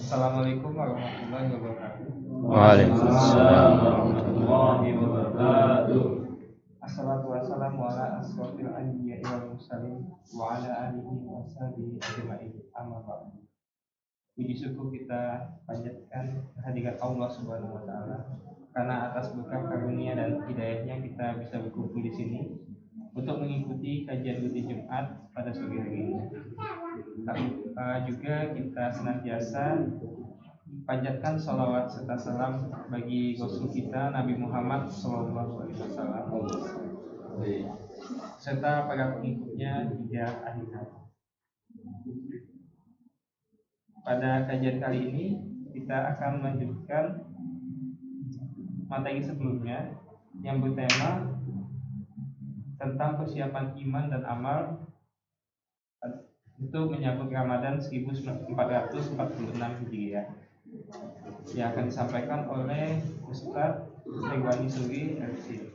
Assalamualaikum warahmatullahi wabarakatuh. Waalaikumsalam warahmatullahi wabarakatuh. Assalatu wassalamu ala asrofil anbiya'i wal mursalin wa ala alihi wa sahbihi ajma'in. Amma ba'du. Puji syukur kita panjatkan kehadirat Allah Subhanahu wa taala karena atas berkah karunia dan hidayahnya kita bisa berkumpul di sini untuk mengikuti kajian rutin Jumat pada sore hari ini. Juga kita senantiasa panjatkan salawat serta salam bagi Rasul kita Nabi Muhammad SAW serta para pengikutnya hingga akhir hayat. Pada kajian kali ini kita akan melanjutkan materi sebelumnya yang bertema tentang persiapan iman dan amal untuk menyambut Ramadan 1446 Hijriah yang akan disampaikan oleh Ustadz Regwani Suri LC.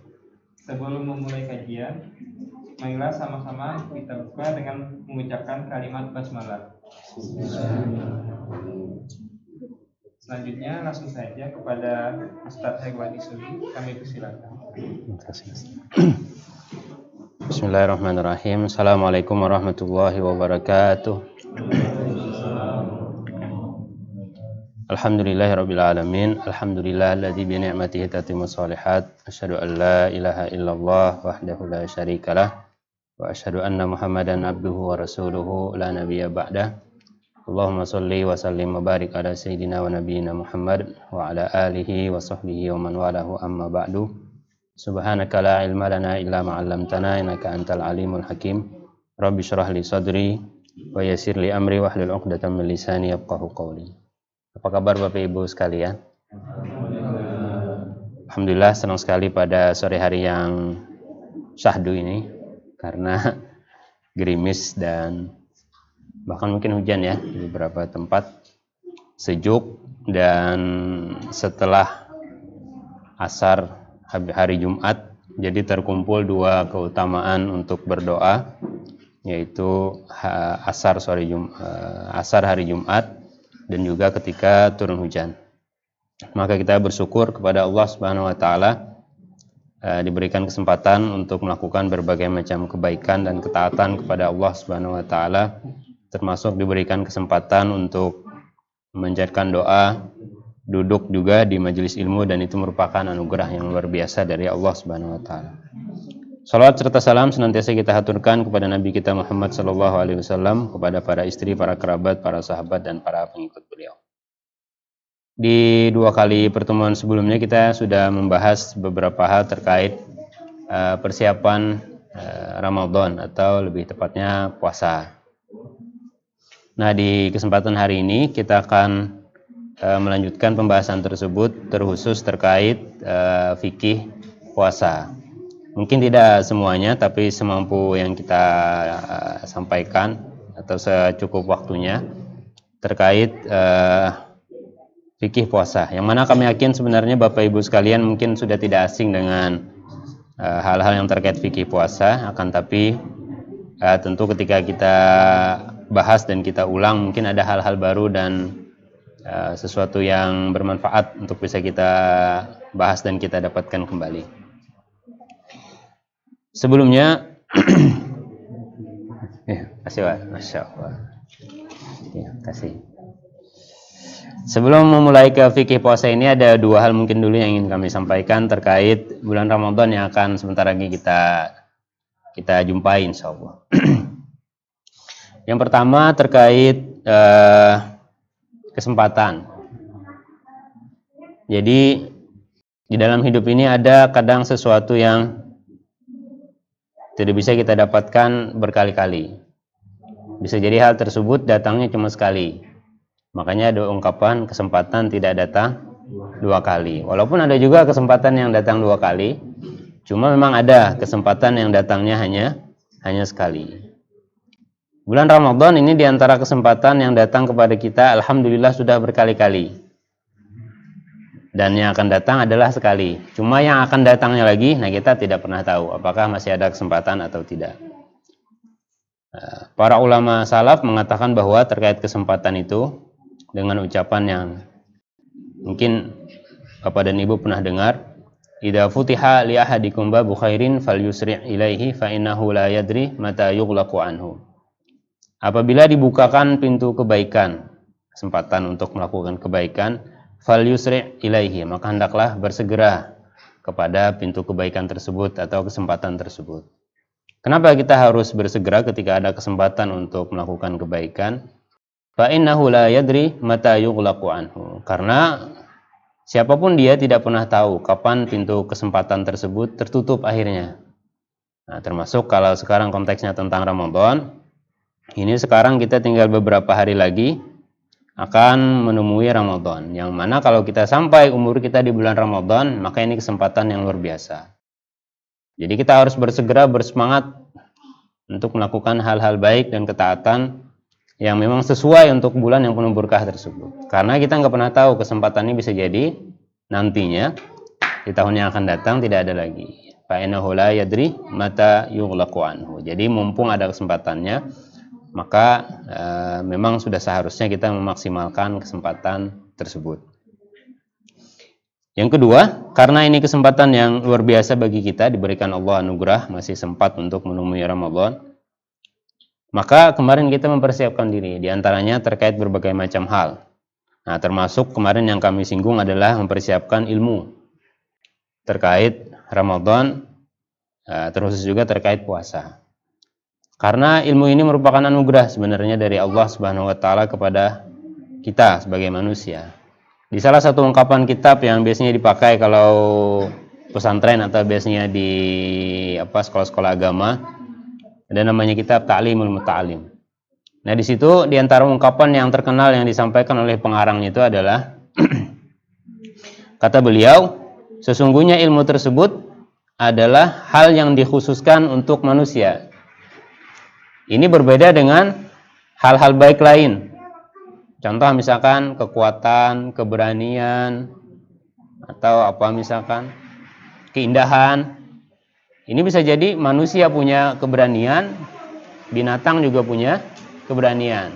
Sebelum memulai kajian, marilah sama-sama kita buka dengan mengucapkan kalimat basmalah. Selanjutnya langsung saja kepada Ustadz Regwani Suri, kami persilakan. Terima kasih. Bismillahirrahmanirrahim. Assalamualaikum warahmatullahi wabarakatuh. Alhamdulillahirabbil alamin. Alhamdulillahilladzi bi ni'matihi tatimmus shalihat. Asyhadu an la ilaha illallah wahdahu la syarikalah wa asyhadu anna Muhammadan abduhu wa rasuluhu la nabiyya ba'dah. Allahumma shalli wa sallim wa barik ala sayyidina wa nabiyyina Muhammad wa ala alihi wa sahbihi wa man walahu amma ba'du. Subhanaka la ilma lana illa ma 'allamtana innaka antal alimul hakim. Rabbi shrah li sadri wa yassir li amri wahlul 'uqdatam min lisani yafqahu qawli. Apa kabar Bapak Ibu sekalian? Alhamdulillah senang sekali pada sore hari yang syahdu ini karena gerimis dan bahkan mungkin hujan ya di beberapa tempat, sejuk, dan setelah asar hari Jumat jadi terkumpul dua keutamaan untuk berdoa, yaitu asar hari Jumat dan juga ketika turun hujan. Maka kita bersyukur kepada Allah Subhanahu wa taala diberikan kesempatan untuk melakukan berbagai macam kebaikan dan ketaatan kepada Allah Subhanahu wa taala, termasuk diberikan kesempatan untuk menjadikan doa, duduk juga di majelis ilmu, dan itu merupakan anugerah yang luar biasa dari Allah Subhanahu wa taala. Salawat serta salam senantiasa kita haturkan kepada Nabi kita Muhammad sallallahu alaihi wasallam, kepada para istri, para kerabat, para sahabat, dan para pengikut beliau. Di dua kali pertemuan sebelumnya kita sudah membahas beberapa hal terkait persiapan Ramadan, atau lebih tepatnya puasa. Nah, di kesempatan hari ini kita akan melanjutkan pembahasan tersebut, terkhusus terkait fikih puasa. Mungkin tidak semuanya, tapi semampu yang kita sampaikan atau secukup waktunya terkait fikih puasa. Yang mana kami yakin sebenarnya Bapak Ibu sekalian mungkin sudah tidak asing dengan hal-hal yang terkait fikih puasa, akan tapi tentu ketika kita bahas dan kita ulang mungkin ada hal-hal baru dan sesuatu yang bermanfaat untuk bisa kita bahas dan kita dapatkan kembali. Sebelumnya kasih Pak, Masya Allah. Ya, kasih. Sebelum memulai ke fikih puasa ini, ada dua hal mungkin dulu yang ingin kami sampaikan terkait bulan Ramadan yang akan sebentar lagi kita jumpai insyaallah. Yang pertama terkait kesempatan. Jadi di dalam hidup ini ada kadang sesuatu yang tidak bisa kita dapatkan berkali-kali. Bisa jadi hal tersebut datangnya cuma sekali. Makanya ada ungkapan kesempatan tidak datang dua kali. Walaupun ada juga kesempatan yang datang dua kali, cuma memang ada kesempatan yang datangnya hanya sekali. Bulan Ramadan ini diantara kesempatan yang datang kepada kita, alhamdulillah sudah berkali-kali. Dan yang akan datang adalah sekali. Cuma yang akan datangnya lagi, nah kita tidak pernah tahu apakah masih ada kesempatan atau tidak. Para ulama salaf mengatakan bahwa terkait kesempatan itu dengan ucapan yang mungkin Bapak dan Ibu pernah dengar, idza futiha li ahadikum babu khairin falyusri' ilaihi fa innahu la yadri mata yughlaqu anhu. Apabila dibukakan pintu kebaikan, kesempatan untuk melakukan kebaikan, falyusri' ilaihi, maka hendaklah bersegera kepada pintu kebaikan tersebut atau kesempatan tersebut. Kenapa kita harus bersegera ketika ada kesempatan untuk melakukan kebaikan? Fa innahu la yadri mata yughlaqu anhu. Karena siapapun dia tidak pernah tahu kapan pintu kesempatan tersebut tertutup akhirnya. Nah, termasuk kalau sekarang konteksnya tentang Ramadan, ini sekarang kita tinggal beberapa hari lagi akan menemui Ramadan. Yang mana kalau kita sampai umur kita di bulan Ramadan, maka ini kesempatan yang luar biasa. Jadi kita harus bersegera bersemangat untuk melakukan hal-hal baik dan ketaatan yang memang sesuai untuk bulan yang penuh berkah tersebut. Karena kita nggak pernah tahu kesempatan ini bisa jadi nantinya di tahun yang akan datang tidak ada lagi. Fa innahu la yadri mata yughlaqu anhu. Jadi mumpung ada kesempatannya, maka memang sudah seharusnya kita memaksimalkan kesempatan tersebut. Yang kedua, karena ini kesempatan yang luar biasa bagi kita, diberikan Allah anugerah masih sempat untuk menemui Ramadan, maka kemarin kita mempersiapkan diri, diantaranya terkait berbagai macam hal. Nah, termasuk kemarin yang kami singgung adalah mempersiapkan ilmu terkait Ramadan, terus juga terkait puasa. Karena ilmu ini merupakan anugerah sebenarnya dari Allah Subhanahu wa taala kepada kita sebagai manusia. Di salah satu ungkapan kitab yang biasanya dipakai kalau pesantren atau biasanya di sekolah-sekolah agama, ada namanya kitab Ta'limul Muta'alim. Nah, di situ di antara ungkapan yang terkenal yang disampaikan oleh pengarangnya itu adalah kata beliau, sesungguhnya ilmu tersebut adalah hal yang dikhususkan untuk manusia. Ini berbeda dengan hal-hal baik lain. Contoh misalkan kekuatan, keberanian, atau misalkan keindahan. Ini bisa jadi manusia punya keberanian, binatang juga punya keberanian.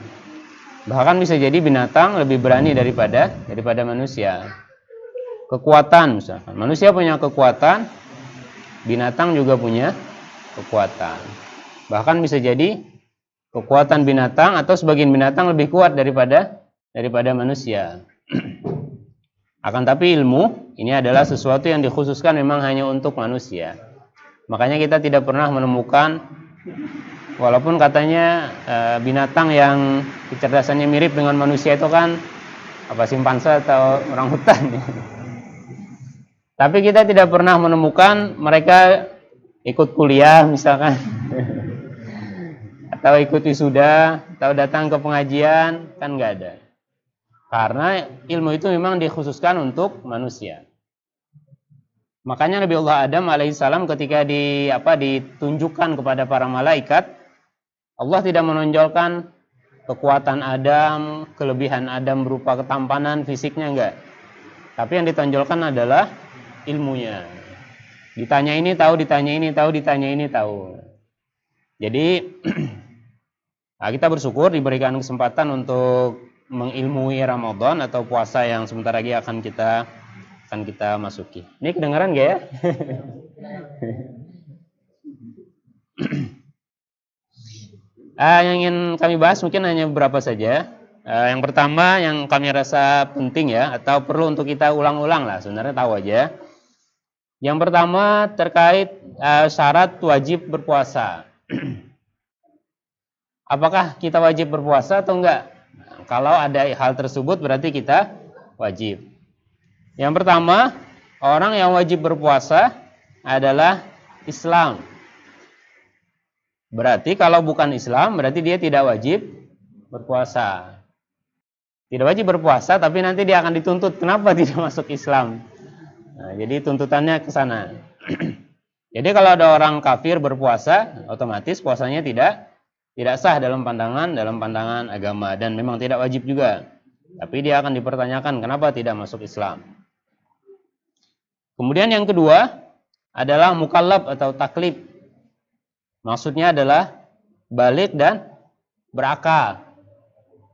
Bahkan bisa jadi binatang lebih berani daripada manusia. Kekuatan misalkan, manusia punya kekuatan, binatang juga punya kekuatan. Bahkan bisa jadi kekuatan binatang atau sebagian binatang lebih kuat daripada manusia. Akan tapi ilmu ini adalah sesuatu yang dikhususkan memang hanya untuk manusia. Makanya kita tidak pernah menemukan, walaupun katanya binatang yang kecerdasannya mirip dengan manusia itu kan simpanse atau orangutan. Tapi kita tidak pernah menemukan mereka ikut kuliah misalkan, atau ikut wisuda, atau datang ke pengajian, kan nggak ada. Karena ilmu itu memang dikhususkan untuk manusia. Makanya Nabi Allah Adam alaihissalam ketika ditunjukkan kepada para malaikat, Allah tidak menonjolkan kekuatan Adam, kelebihan Adam berupa ketampanan fisiknya, enggak. Tapi yang ditonjolkan adalah ilmunya. Ditanya ini tahu, ditanya ini tahu, ditanya ini tahu. Jadi kita bersyukur diberikan kesempatan untuk mengilmui Ramadan atau puasa yang sebentar lagi akan kita masuki. Ini kedengaran gak ya? Yang ingin kami bahas mungkin hanya beberapa saja. Yang pertama yang kami rasa penting ya, atau perlu untuk kita ulang-ulang lah, sebenarnya tahu aja. Yang pertama terkait syarat wajib berpuasa. Apakah kita wajib berpuasa atau enggak? Kalau ada hal tersebut berarti kita wajib. Yang pertama, orang yang wajib berpuasa adalah Islam. Berarti kalau bukan Islam, berarti dia tidak wajib berpuasa. Tidak wajib berpuasa, tapi nanti dia akan dituntut. Kenapa tidak masuk Islam? Nah, jadi tuntutannya ke sana. Jadi kalau ada orang kafir berpuasa, otomatis puasanya tidak sah dalam pandangan agama, dan memang tidak wajib juga. Tapi dia akan dipertanyakan kenapa tidak masuk Islam. Kemudian yang kedua adalah mukallaf atau taklif. Maksudnya adalah balik dan berakal.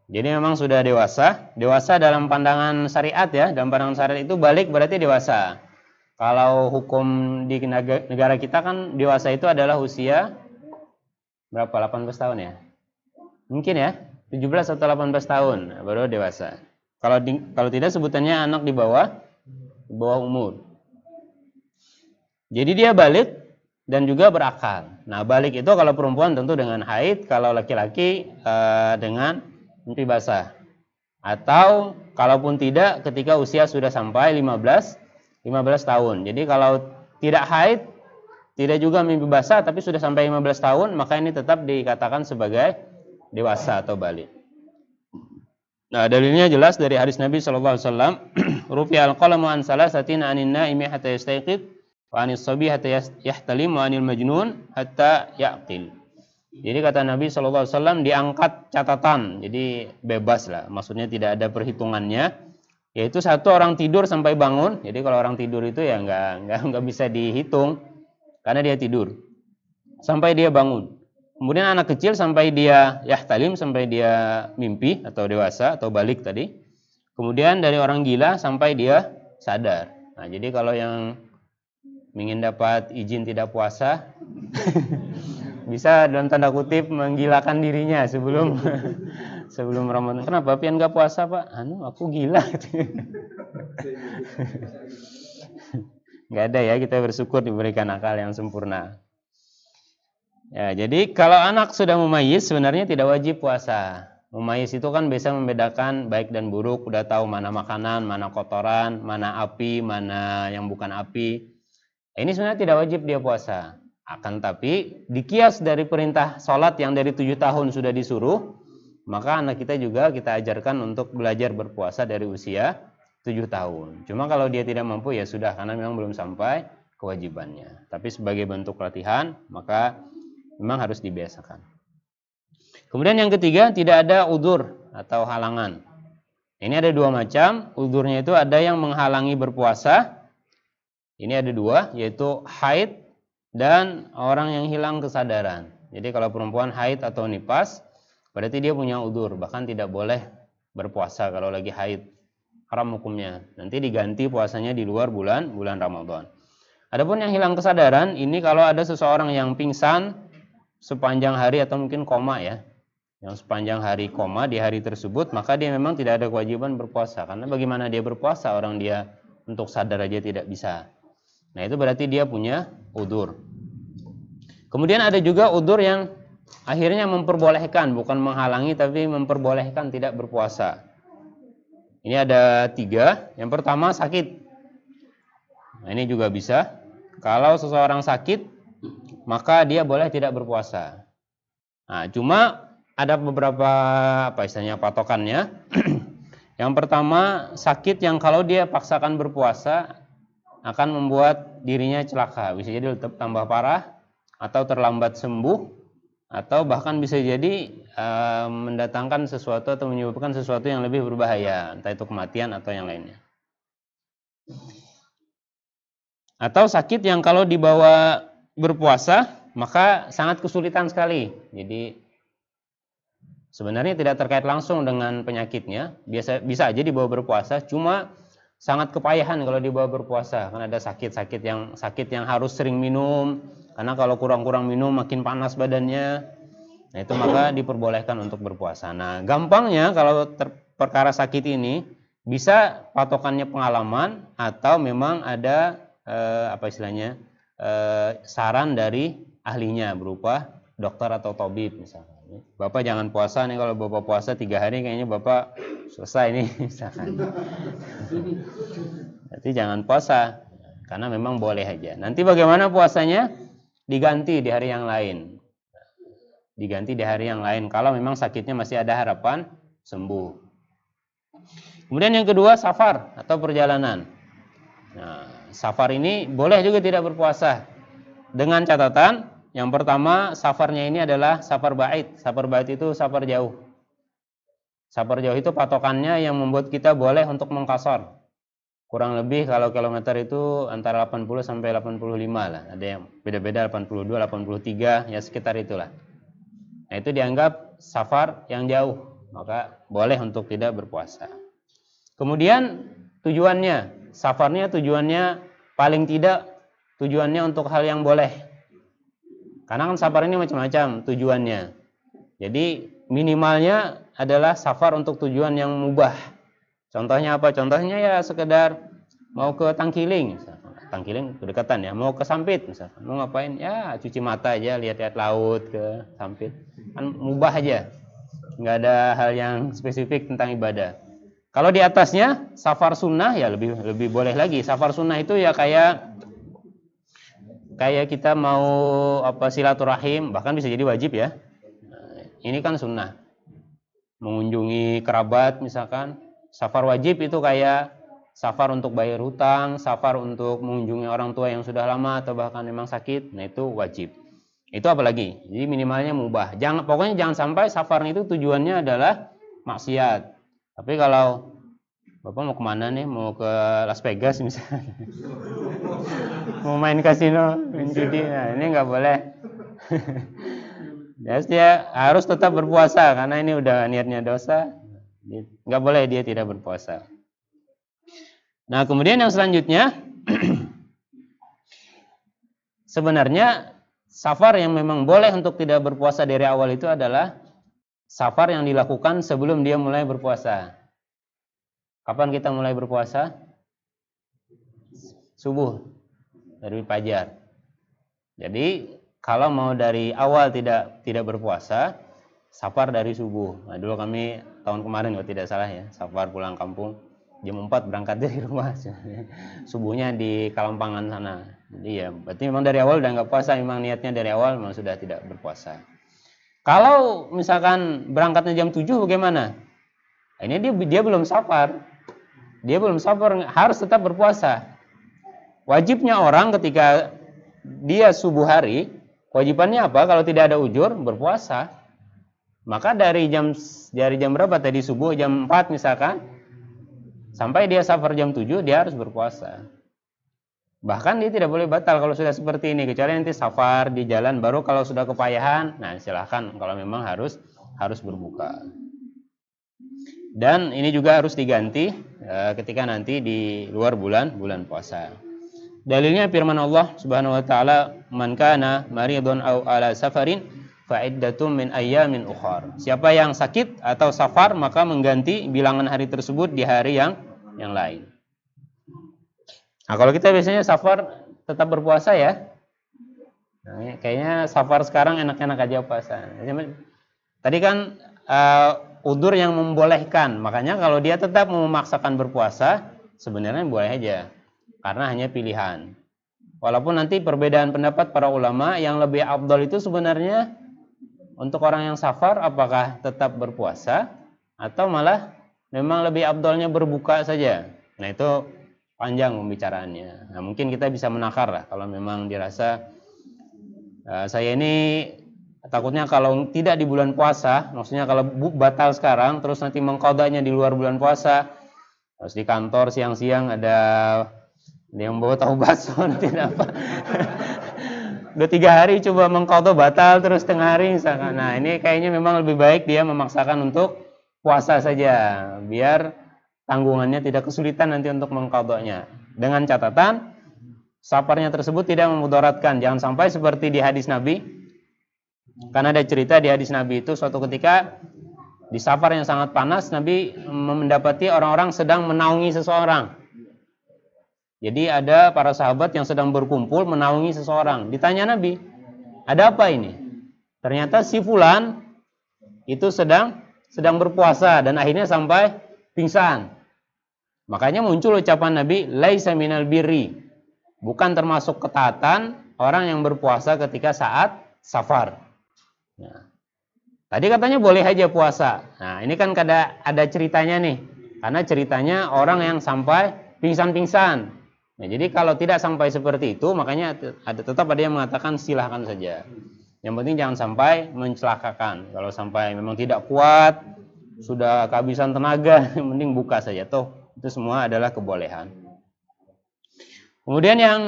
Jadi memang sudah dewasa. Dewasa dalam pandangan syariat ya, dalam pandangan syariat itu balik berarti dewasa. Kalau hukum di negara kita kan dewasa itu adalah usia berapa? 18 tahun ya? Mungkin ya, 17 atau 18 tahun baru dewasa. Kalau tidak sebutannya anak di bawah umur. Jadi dia balik dan juga berakal. Nah, balik itu kalau perempuan tentu dengan haid, kalau laki-laki dengan mimpi basah. Atau kalaupun tidak ketika usia sudah sampai 15 tahun. Jadi kalau tidak haid, tidak juga mimpi basah tapi sudah sampai 15 tahun, maka ini tetap dikatakan sebagai dewasa atau balik. Nah, dalilnya jelas dari hadis Nabi sallallahu alaihi wasallam, "Rufi'al qalamu an salasatin 'anin naimi hatta yastayqid, wa 'anis sabi hatta yahtalim, wa 'anil majnun hatta ya'qil." Jadi kata Nabi sallallahu alaihi wasallam, diangkat catatan. Jadi bebas lah, maksudnya tidak ada perhitungannya. Yaitu satu orang tidur sampai bangun. Jadi kalau orang tidur itu ya enggak bisa dihitung karena dia tidur sampai dia bangun. Kemudian anak kecil sampai dia yahtalim, sampai dia mimpi atau dewasa atau balik tadi. Kemudian dari orang gila sampai dia sadar. Nah, jadi kalau yang ingin dapat izin tidak puasa bisa dalam tanda kutip menggilakan dirinya sebelum Ramadan. Kenapa pian enggak puasa, Pak? Aku gila. Enggak ada ya, kita bersyukur diberikan akal yang sempurna. Ya, jadi kalau anak sudah mumayyiz sebenarnya tidak wajib puasa. Mumayyiz itu kan bisa membedakan baik dan buruk, udah tahu mana makanan, mana kotoran, mana api, mana yang bukan api. Ini sebenarnya tidak wajib dia puasa. Akan tapi dikias dari perintah sholat yang dari 7 tahun sudah disuruh, maka anak kita juga kita ajarkan untuk belajar berpuasa dari usia 7 tahun. Cuma kalau dia tidak mampu ya sudah, karena memang belum sampai kewajibannya. Tapi sebagai bentuk latihan, maka memang harus dibiasakan. Kemudian yang ketiga, tidak ada udzur atau halangan. Ini ada dua macam. Udzurnya itu ada yang menghalangi berpuasa. Ini ada dua, yaitu haid dan orang yang hilang kesadaran. Jadi kalau perempuan haid atau nifas, berarti dia punya udzur, bahkan tidak boleh berpuasa kalau lagi haid. Haram hukumnya. Nanti diganti puasanya di luar bulan Ramadan. Adapun yang hilang kesadaran, ini kalau ada seseorang yang pingsan sepanjang hari atau mungkin koma ya, yang sepanjang hari koma di hari tersebut, maka dia memang tidak ada kewajiban berpuasa. Karena bagaimana dia berpuasa orang dia untuk sadar aja tidak bisa. Nah, itu berarti dia punya udzur. Kemudian ada juga udzur yang akhirnya memperbolehkan, bukan menghalangi tapi memperbolehkan tidak berpuasa. Ini ada 3. Yang pertama sakit. Nah, ini juga bisa. Kalau seseorang sakit, maka dia boleh tidak berpuasa. Nah, cuma ada beberapa patokannya. Yang pertama, sakit yang kalau dia paksakan berpuasa akan membuat dirinya celaka. Bisa jadi tambah parah atau terlambat sembuh, atau bahkan bisa jadi mendatangkan sesuatu atau menyebabkan sesuatu yang lebih berbahaya, entah itu kematian atau yang lainnya. Atau sakit yang kalau dibawa berpuasa maka sangat kesulitan sekali. Jadi sebenarnya tidak terkait langsung dengan penyakitnya, bisa aja dibawa berpuasa, cuma sangat kepayahan kalau dibawa berpuasa karena ada sakit yang harus sering minum, karena kalau kurang-kurang minum makin panas badannya. Nah, itu maka diperbolehkan untuk berpuasa. Nah, gampangnya kalau perkara sakit ini bisa patokannya pengalaman atau memang ada saran dari ahlinya berupa dokter atau tabib misalkan. Bapak jangan puasa nih, kalau Bapak puasa 3 hari kayaknya Bapak selesai nih misalkan. Berarti jangan puasa karena memang boleh aja. Nanti bagaimana puasanya? Diganti di hari yang lain. Kalau memang sakitnya masih ada harapan sembuh. Kemudian yang kedua, safar atau perjalanan. Nah, safar ini boleh juga tidak berpuasa. Dengan catatan, yang pertama, safarnya ini adalah safar ba'id. Safar ba'id itu safar jauh. Safar jauh itu patokannya yang membuat kita boleh untuk mengqashar. Kurang lebih kalau kilometer itu antara 80 sampai 85 lah. Ada yang beda-beda 82, 83, ya sekitar itulah. Nah, itu dianggap safar yang jauh. maka boleh untuk tidak berpuasa. Kemudian tujuannya, safarnya tujuannya paling tidak tujuannya untuk hal yang boleh. Karena kan safar ini macam-macam tujuannya. Jadi minimalnya adalah safar untuk tujuan yang mubah. Contohnya apa? Contohnya ya sekedar mau ke Tangkiling, misalkan. Tangkiling kedekatan ya, mau ke Sampit misalkan. Mau ngapain? Ya cuci mata aja, lihat-lihat laut ke Sampit. Kan mubah aja. Nggak ada hal yang spesifik tentang ibadah. Kalau di atasnya safar sunnah ya lebih boleh lagi. Safar sunnah itu ya kayak kita mau silaturahim, bahkan bisa jadi wajib ya. Nah, ini kan sunnah. Mengunjungi kerabat misalkan. Safar wajib itu kayak safar untuk bayar hutang, safar untuk mengunjungi orang tua yang sudah lama atau bahkan memang sakit. Nah itu wajib. Itu apalagi? Jadi minimalnya mubah. Pokoknya jangan sampai safar itu tujuannya adalah maksiat. Tapi kalau Bapak mau kemana nih? Mau ke Las Vegas misalnya. Mau main kasino, main judi. Nah, ini nggak boleh. Dia harus tetap berpuasa karena ini udah niatnya dosa. Nggak boleh dia tidak berpuasa. Nah, kemudian yang selanjutnya sebenarnya safar yang memang boleh untuk tidak berpuasa dari awal itu adalah safar yang dilakukan sebelum dia mulai berpuasa. Kapan kita mulai berpuasa? Subuh, dari fajar. Jadi kalau mau dari awal tidak berpuasa, safar dari subuh. Nah, dulu kami tahun kemarin kalau tidak salah ya, safar pulang kampung jam 4 berangkat dari rumah. Subuhnya di Kalampangan sana. Jadi ya, berarti memang dari awal udah nggak puasa, memang niatnya dari awal memang sudah tidak berpuasa. Kalau misalkan berangkatnya jam 7 bagaimana? Ini dia belum safar. Dia belum safar, harus tetap berpuasa. Wajibnya orang ketika dia subuh hari, kewajibannya apa? Kalau tidak ada ujur, berpuasa. Maka dari jam berapa tadi subuh? Jam 4 misalkan, sampai dia safar jam 7, dia harus berpuasa. Bahkan dia tidak boleh batal kalau sudah seperti ini, kecuali nanti safar di jalan, baru kalau sudah kepayahan, nah silahkan kalau memang harus berbuka. Dan ini juga harus diganti ketika nanti di luar bulan puasa. Dalilnya firman Allah Subhanahu wa taala, "Man kana maridun aw ala safarin fa iddatum min ayyamin ukhar." Siapa yang sakit atau safar maka mengganti bilangan hari tersebut di hari yang lain. Nah, kalau kita biasanya safar tetap berpuasa ya. Nah, kayaknya safar sekarang enak-enak aja puasa. Tadi kan udzur yang membolehkan, makanya kalau dia tetap memaksakan berpuasa, sebenarnya boleh aja, karena hanya pilihan. Walaupun nanti perbedaan pendapat para ulama, yang lebih afdal itu sebenarnya untuk orang yang safar, apakah tetap berpuasa, atau malah memang lebih afdalnya berbuka saja. Nah itu panjang pembicaraannya. Nah, mungkin kita bisa menakar lah, kalau memang dirasa saya ini takutnya kalau tidak di bulan puasa, maksudnya kalau batal sekarang, terus nanti mengqadanya di luar bulan puasa, terus di kantor siang-siang ada yang bawa tahu bakso, nanti apa? Udah 3 hari coba mengqadha batal, terus tengah hari misalkan. Nah ini kayaknya memang lebih baik dia memaksakan untuk puasa saja, biar tanggungannya tidak kesulitan nanti untuk mengqadhanya. Dengan catatan, safarnya tersebut tidak memudaratkan, jangan sampai seperti di hadis Nabi. Karena ada cerita di hadis Nabi itu suatu ketika di safar yang sangat panas, Nabi mendapati orang-orang sedang menaungi seseorang. Jadi ada para sahabat yang sedang berkumpul menaungi seseorang. Ditanya Nabi, ada apa ini? Ternyata si fulan itu sedang berpuasa dan akhirnya sampai pingsan. Makanya muncul ucapan Nabi, laisa minal birri, bukan termasuk ketaatan orang yang berpuasa ketika saat safar. Nah, tadi katanya boleh aja puasa. Nah, ini kan ada ceritanya nih. Karena ceritanya orang yang sampai pingsan-pingsan. Nah, jadi kalau tidak sampai seperti itu, makanya tetap ada yang mengatakan silahkan saja. Yang penting jangan sampai mencelakakan. Kalau sampai memang tidak kuat, sudah kehabisan tenaga, yang penting buka saja. Toh, itu semua adalah kebolehan. Kemudian yang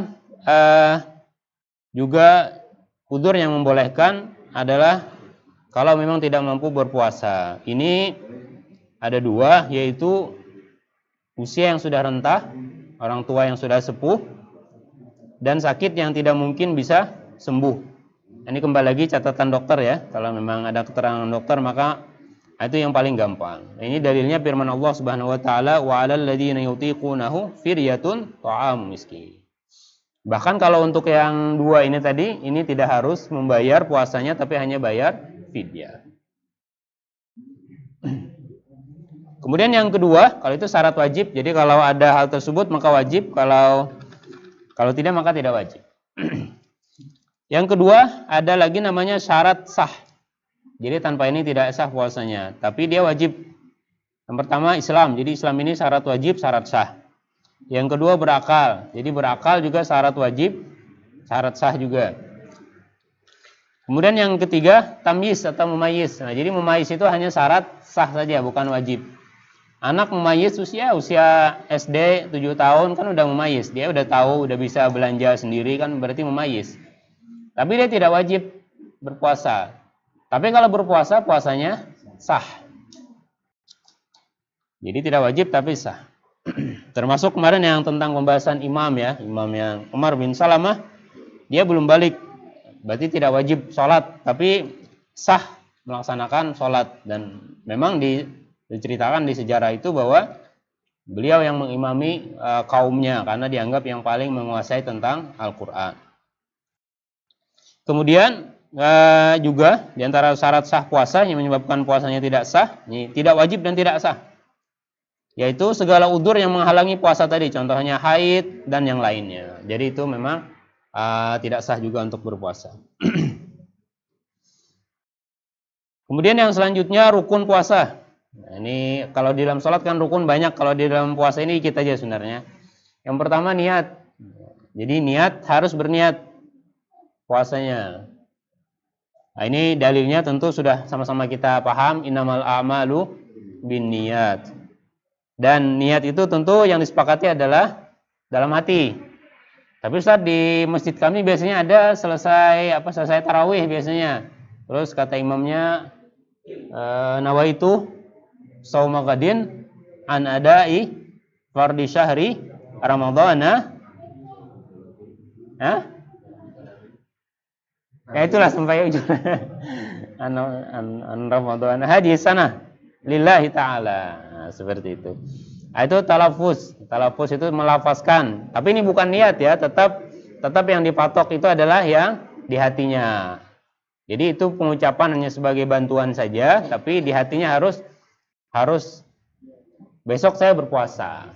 juga udzur yang membolehkan adalah kalau memang tidak mampu berpuasa. Ini ada dua, yaitu usia yang sudah renta, orang tua yang sudah sepuh, dan sakit yang tidak mungkin bisa sembuh. Ini kembali lagi catatan dokter ya. Kalau memang ada keterangan dokter maka itu yang paling gampang. Ini dalilnya firman Allah Subhanahu wa taala, wa 'alal ladzina yutiqunahu fidyatun ta'am miskin. Bahkan kalau untuk yang dua ini tadi, ini tidak harus membayar puasanya tapi hanya bayar fidyah. Kemudian yang kedua, kalau itu syarat wajib. Jadi kalau ada hal tersebut maka wajib, kalau tidak maka tidak wajib. Yang kedua, ada lagi namanya syarat sah. Jadi tanpa ini tidak sah puasanya, tapi dia wajib. Yang pertama Islam. Jadi Islam ini syarat wajib, syarat sah. Yang kedua berakal. Jadi berakal juga syarat wajib, syarat sah juga. Kemudian yang ketiga tamyiz atau mumayyiz. Nah, jadi mumayyiz itu hanya syarat sah saja, bukan wajib. Anak mumayyiz usia SD 7 tahun kan udah mumayyiz. Dia udah tahu, udah bisa belanja sendiri kan berarti mumayyiz. Tapi dia tidak wajib berpuasa. Tapi kalau berpuasa, puasanya sah. Jadi tidak wajib tapi sah. Termasuk kemarin yang tentang pembahasan imam ya. Imam yang Umar bin Salamah, dia belum balik. Berarti tidak wajib sholat. Tapi sah melaksanakan sholat. Dan memang diceritakan di sejarah itu bahwa beliau yang mengimami kaumnya. Karena dianggap yang paling menguasai tentang Al-Quran. Kemudian juga diantara syarat sah puasa yang menyebabkan puasanya tidak sah, ini tidak wajib dan tidak sah, yaitu segala udzur yang menghalangi puasa tadi, contohnya haid dan yang lainnya. Jadi itu memang tidak sah juga untuk berpuasa. Kemudian yang selanjutnya rukun puasa. Nah, ini kalau di dalam sholat kan rukun banyak, kalau di dalam puasa ini dikit aja sebenarnya. Yang pertama niat. Jadi niat, harus berniat puasanya. Nah, ini dalilnya tentu sudah sama-sama kita paham, innamal a'malu binniyat. Dan niat itu tentu yang disepakati adalah dalam hati. Tapi Ustaz, di masjid kami biasanya ada selesai tarawih biasanya. Terus kata imamnya nawaitu shauma ghadin an adai fardhi syahri ramadhana. Ya itulah sampai ujung. An Ramadan hadis sana lillahi ta'ala. Nah, seperti itu. Nah, itu talafuz. Talafuz itu melafazkan. Tapi ini bukan niat ya, tetap yang dipatok itu adalah yang di hatinya. Jadi itu pengucapan hanya sebagai bantuan saja, tapi di hatinya harus besok saya berpuasa.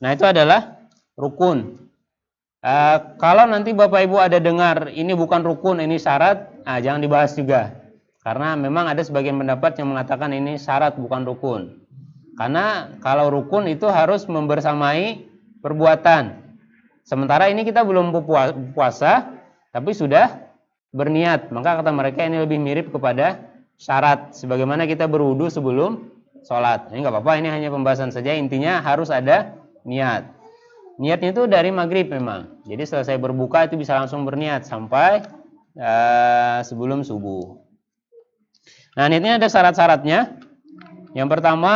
Nah, itu adalah rukun. Kalau nanti Bapak Ibu ada dengar ini bukan rukun, ini syarat, jangan dibahas juga. Karena memang ada sebagian pendapat yang mengatakan ini syarat bukan rukun. Karena kalau rukun itu harus membersamai perbuatan. Sementara ini kita belum puasa, tapi sudah berniat. Maka kata mereka ini lebih mirip kepada syarat. Sebagaimana kita berwudu sebelum sholat. Ini nggak apa-apa, ini hanya pembahasan saja. Intinya harus ada niat. Niatnya itu dari maghrib memang. Jadi selesai berbuka itu bisa langsung berniat sampai sebelum subuh. Nah, niatnya ada syarat-syaratnya. Yang pertama,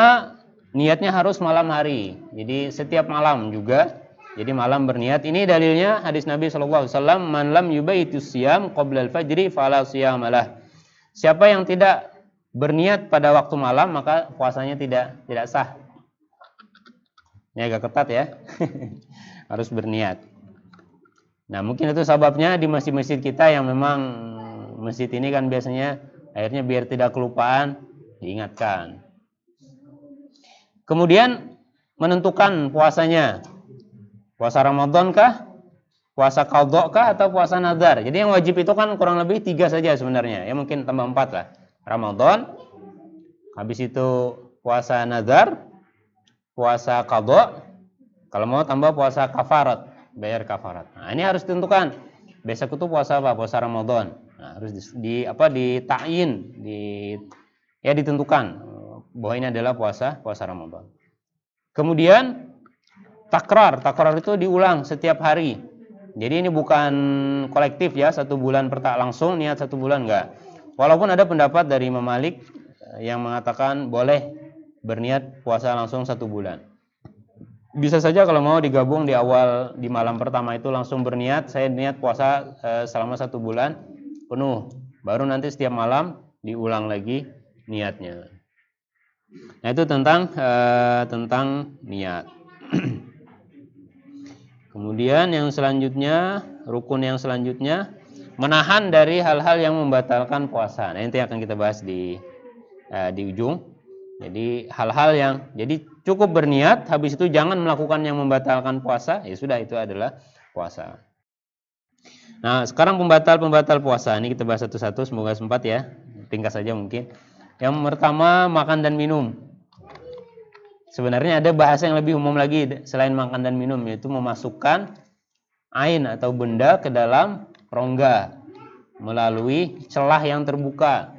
niatnya harus malam hari. Jadi setiap malam juga. Jadi malam berniat. Ini dalilnya hadis Nabi SAW. Man lam yubaitus siyam qabla al-fajri fala siyamalah. Siapa yang tidak berniat pada waktu malam, maka puasanya tidak sah. Ini agak ketat ya. Harus berniat. Nah, mungkin itu sebabnya di masjid-masjid kita yang memang masjid ini kan biasanya akhirnya biar tidak kelupaan diingatkan. Kemudian menentukan puasanya. Puasa Ramadan kah? Puasa qadha kah atau puasa nazar? Jadi yang wajib itu kan kurang lebih 3 saja sebenarnya. Ya mungkin tambah 4 lah. Ramadan, habis itu puasa nazar, puasa qadha, kalau mau tambah puasa kafarat, bayar kafarat. Nah, ini harus ditentukan. Besok itu puasa apa? Puasa Ramadan. Nah, harus ditentukan bahwa ini adalah puasa Ramadan. Kemudian takrar itu diulang setiap hari. Jadi ini bukan kolektif ya, 1 bulan langsung niat 1 bulan enggak. Walaupun ada pendapat dari Imam Malik yang mengatakan boleh berniat puasa langsung 1 bulan. Bisa saja kalau mau digabung di awal, di malam pertama itu langsung berniat, saya niat puasa selama 1 bulan penuh. Baru nanti setiap malam diulang lagi niatnya. Nah itu tentang niat. Kemudian yang selanjutnya, rukun yang selanjutnya, menahan dari hal-hal yang membatalkan puasa. Nah nanti akan kita bahas di ujung. Jadi hal-hal yang, jadi cukup berniat, habis itu jangan melakukan yang membatalkan puasa, ya sudah itu adalah puasa. Nah sekarang pembatal puasa, ini kita bahas satu-satu, semoga sempat ya, ringkas saja mungkin. Yang pertama makan dan minum. Sebenarnya ada bahasa yang lebih umum lagi selain makan dan minum, yaitu memasukkan ain atau benda ke dalam rongga melalui celah yang terbuka.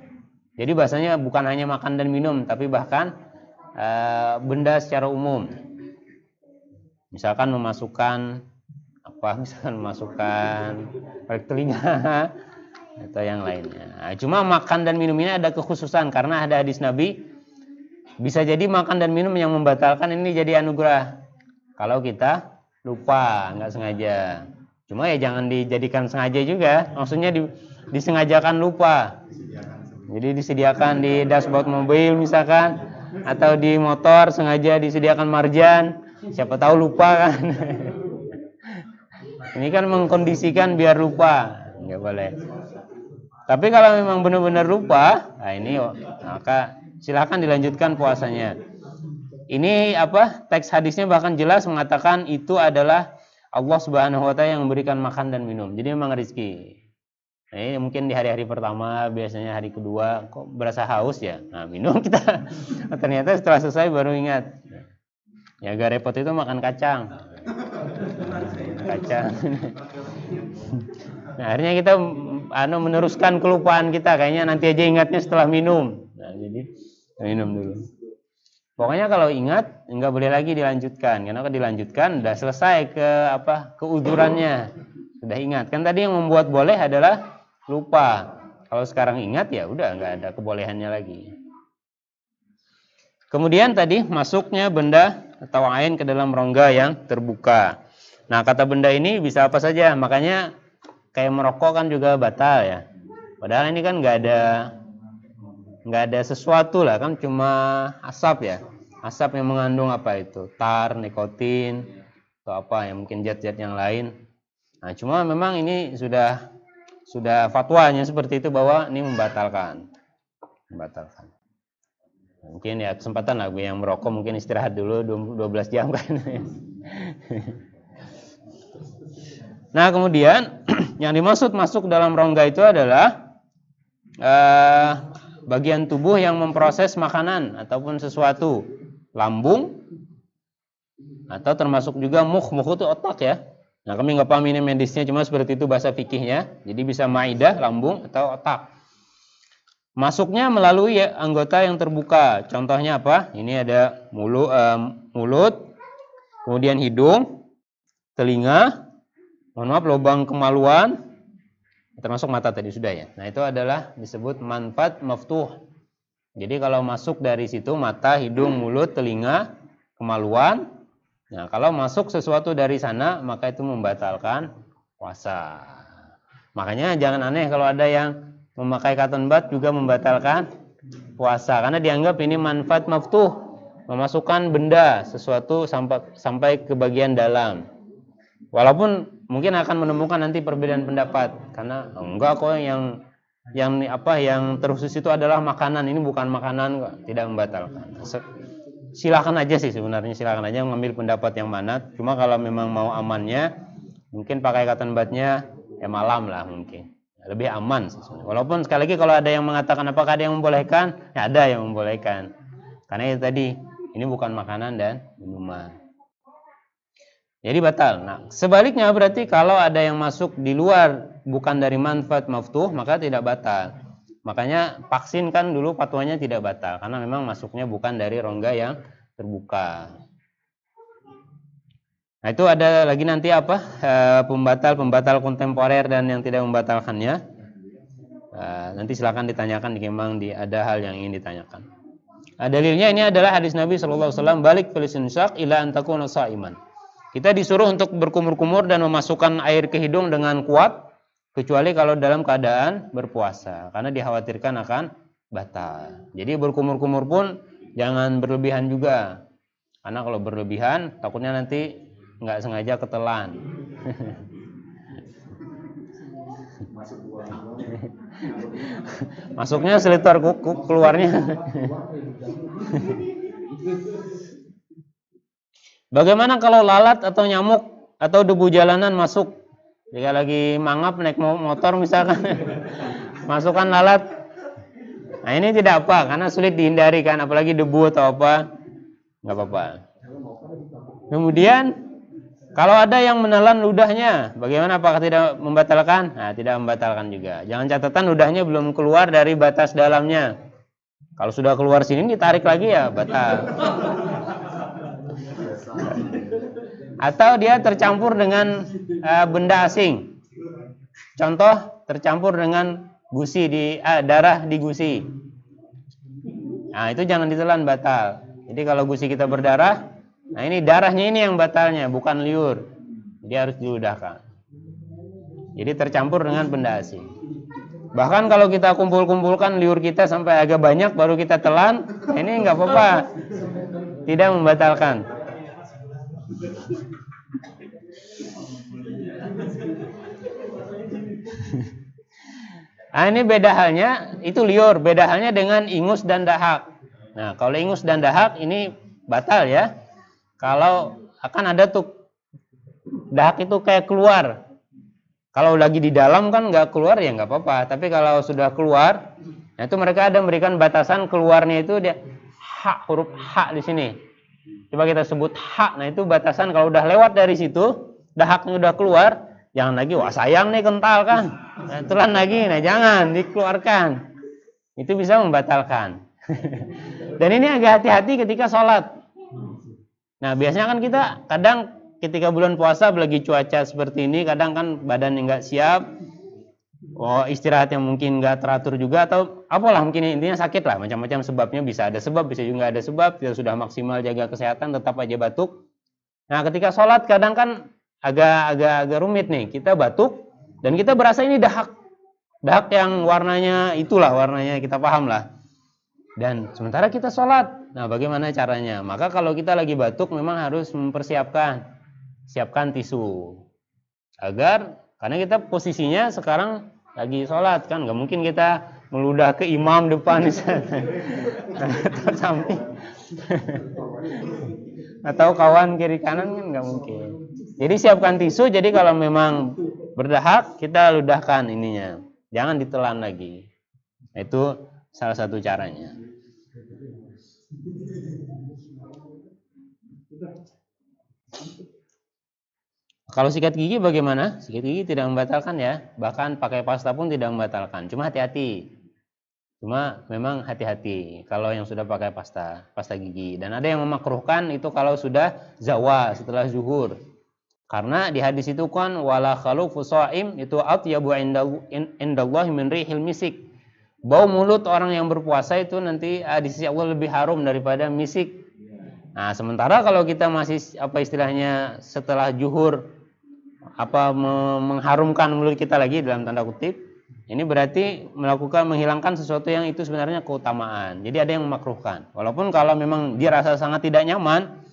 Jadi bahasanya bukan hanya makan dan minum, tapi bahkan benda secara umum. Misalkan memasukkan korek telinga atau yang lainnya. Nah, cuma makan dan minum ini ada kekhususan karena ada hadis Nabi. Bisa jadi makan dan minum yang membatalkan ini jadi anugerah. Kalau kita lupa, nggak sengaja. Cuma ya jangan dijadikan sengaja juga. Maksudnya disengajakan lupa. Jadi disediakan di dashboard mobil misalkan, atau di motor sengaja disediakan marjan, siapa tahu lupa kan. Ini kan mengkondisikan biar lupa, nggak boleh. Tapi kalau memang benar-benar lupa, nah ini maka silakan dilanjutkan puasanya. Ini teks hadisnya bahkan jelas mengatakan itu adalah Allah Subhanahu wa taala yang memberikan makan dan minum. Jadi memang rezeki. Nah, mungkin di hari-hari pertama, biasanya hari kedua kok berasa haus ya. Nah, minum kita. Ternyata setelah selesai baru ingat. Ya agak repot itu makan kacang. Kacang. Nah, akhirnya kita meneruskan kelupaan kita, kayaknya nanti aja ingatnya setelah minum. Nah, jadi minum dulu. Pokoknya kalau ingat nggak boleh lagi dilanjutkan, karena kalau dilanjutkan udah selesai keuzurannya. Sudah ingat. Kan tadi yang membuat boleh adalah lupa. Kalau sekarang ingat ya udah nggak ada kebolehannya lagi. Kemudian tadi masuknya benda atau ain ke dalam rongga yang terbuka. Nah kata benda ini bisa apa saja. Makanya kayak merokok kan juga batal ya. Padahal ini kan nggak ada sesuatu lah, kan cuma asap ya. Asap yang mengandung apa itu? Tar, nikotin, atau apa yang mungkin zat-zat yang lain. Nah cuma memang ini sudah fatwanya seperti itu bahwa ini membatalkan. Mungkin ya kesempatan lah yang merokok mungkin istirahat dulu 12 jam kan. Nah kemudian yang dimaksud masuk dalam rongga itu adalah bagian tubuh yang memproses makanan ataupun sesuatu, lambung, atau termasuk juga mukh itu otak ya. Nah kami nggak paham ini medisnya, cuma seperti itu bahasa fikihnya. Jadi bisa maidah, lambung atau otak. Masuknya melalui anggota yang terbuka. Contohnya apa? Ini ada mulut, kemudian hidung, telinga, lubang kemaluan, termasuk mata tadi sudah ya. Nah itu adalah disebut manfat maftuh. Jadi kalau masuk dari situ mata, hidung, mulut, telinga, kemaluan. Nah kalau masuk sesuatu dari sana maka itu membatalkan puasa. Makanya jangan aneh kalau ada yang memakai cotton bud juga membatalkan puasa, karena dianggap ini manfaat maftuh, memasukkan benda sesuatu sampai ke bagian dalam. Walaupun mungkin akan menemukan nanti perbedaan pendapat, karena enggak kok yang terkhusus itu adalah makanan, ini bukan makanan kok, tidak membatalkan. Silakan aja sih sebenarnya, silakan aja mengambil pendapat yang mana. Cuma kalau memang mau amannya, mungkin pakai cotton budnya ya malam lah mungkin. Lebih aman sih sebenarnya. Walaupun sekali lagi kalau ada yang mengatakan apakah ada yang membolehkan, ya ada yang membolehkan. Karena itu tadi, ini bukan makanan dan minuman. Jadi batal. Nah, sebaliknya berarti kalau ada yang masuk di luar bukan dari manfaat maftuh, maka tidak batal. Makanya vaksin kan dulu fatwanya tidak batal karena memang masuknya bukan dari rongga yang terbuka. Nah itu ada lagi nanti pembatal kontemporer dan yang tidak membatalkannya. Nanti silakan ditanyakan di Kemang, ada hal yang ingin ditanyakan. Dalilnya ini adalah hadis Nabi SAW, balik filistinsak ila antakuna sa'iman. Kita disuruh untuk berkumur-kumur dan memasukkan air ke hidung dengan kuat, kecuali kalau dalam keadaan berpuasa, karena dikhawatirkan akan batal. Jadi berkumur-kumur pun jangan berlebihan juga, karena kalau berlebihan takutnya nanti nggak sengaja ketelan. Masuknya selitor kuku, keluarnya. Bagaimana kalau lalat atau nyamuk atau debu jalanan masuk? Jika lagi mangap naik motor misalkan, masukkan lalat. Nah ini tidak apa, karena sulit dihindari kan, apalagi debu atau apa, nggak apa-apa. Kemudian kalau ada yang menelan ludahnya, bagaimana, apakah tidak membatalkan? Nah, tidak membatalkan juga. Jangan catatan ludahnya belum keluar dari batas dalamnya. Kalau sudah keluar sini ditarik lagi ya batal. Atau dia tercampur dengan benda asing. Contoh, tercampur dengan gusi darah di gusi. Nah, itu jangan ditelan, batal. Jadi kalau gusi kita berdarah, nah ini darahnya ini yang batalnya, bukan liur. Jadi harus diudahkan. Jadi tercampur dengan benda asing. Bahkan kalau kita kumpul-kumpulkan liur kita sampai agak banyak baru kita telan, ini nggak apa-apa. Tidak membatalkan. Nah ini beda halnya, itu liur, beda halnya dengan ingus dan dahak. Nah kalau ingus dan dahak ini batal ya. Kalau akan ada tuh dahak itu kayak keluar. Kalau lagi di dalam kan nggak keluar ya nggak apa-apa. Tapi kalau sudah keluar, nah itu mereka ada memberikan batasan keluarnya itu dia huruf H di sini. Coba kita sebut H. Nah itu batasan, kalau udah lewat dari situ, dahaknya udah keluar, jangan lagi, wah sayang nih kental kan, nah, telan lagi, nah jangan dikeluarkan. Itu bisa membatalkan. Dan ini agak hati-hati ketika sholat. Nah biasanya kan kita kadang ketika bulan puasa lagi cuaca seperti ini, kadang kan badan nggak siap, istirahat yang mungkin nggak teratur juga, atau apalah mungkin intinya sakit lah, macam-macam sebabnya, bisa ada sebab, bisa juga nggak ada sebab. Kita sudah maksimal jaga kesehatan tetap aja batuk. Nah ketika sholat kadang kan agak rumit nih, kita batuk dan kita berasa ini dahak yang warnanya itulah, warnanya kita paham lah, dan sementara kita sholat. Nah bagaimana caranya? Maka kalau kita lagi batuk memang harus siapkan tisu, agar, karena kita posisinya sekarang lagi sholat kan, nggak mungkin kita meludah ke imam depan atau samping atau kawan kiri kanan, kan nggak mungkin. Jadi siapkan tisu. Jadi kalau memang berdahak, kita ludahkan ininya, jangan ditelan lagi. Itu salah satu caranya. Kalau sikat gigi bagaimana? Sikat gigi tidak membatalkan ya. Bahkan pakai pasta pun tidak membatalkan. Cuma hati-hati. Cuma memang hati-hati kalau yang sudah pakai pasta gigi. Dan ada yang memakruhkan itu kalau sudah zawal, setelah zuhur. Karena di hadis itu kan wala khalufu shaim itu atyabu indallahi min rihil misik. Bau mulut orang yang berpuasa itu nanti di sisi Allah lebih harum daripada misik. Nah, sementara kalau kita masih istilahnya setelah zuhur mengharumkan mulut kita lagi dalam tanda kutip, ini berarti menghilangkan sesuatu yang itu sebenarnya keutamaan. Jadi ada yang memakruhkan. Walaupun kalau memang dia rasa sangat tidak nyaman,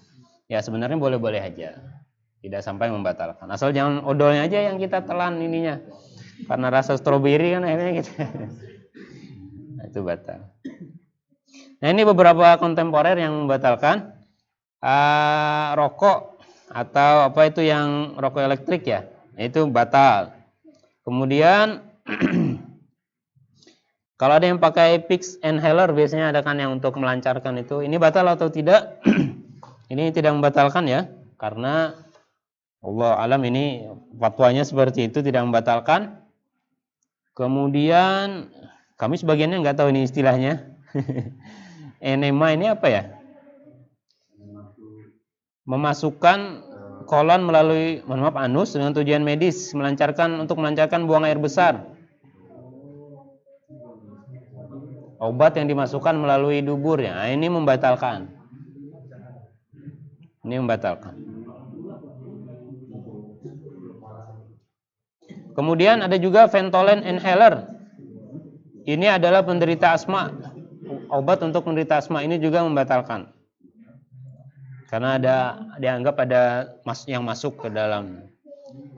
ya sebenarnya boleh-boleh aja. Tidak sampai membatalkan. Asal jangan odolnya aja yang kita telan ininya. Karena rasa stroberi kan akhirnya gitu. Nah, itu batal. Nah, ini beberapa kontemporer yang membatalkan. Rokok atau apa itu yang rokok elektrik ya, itu batal. Kemudian kalau ada yang pakai Vicks inhaler, biasanya ada kan yang untuk melancarkan itu, ini batal atau tidak? Ini tidak membatalkan ya, karena Allah alam ini fatwanya seperti itu, tidak membatalkan. Kemudian kami sebagiannya nggak tahu ini istilahnya. Enema ini apa ya? Memasukkan kolon melalui anus dengan tujuan medis, untuk melancarkan buang air besar. obat yang dimasukkan melalui dubur ya. Nah, ini membatalkan. Ini membatalkan. Kemudian ada juga Ventolin inhaler. Ini adalah penderita asma. Obat untuk penderita asma ini juga membatalkan. Karena dianggap ada yang masuk ke dalam.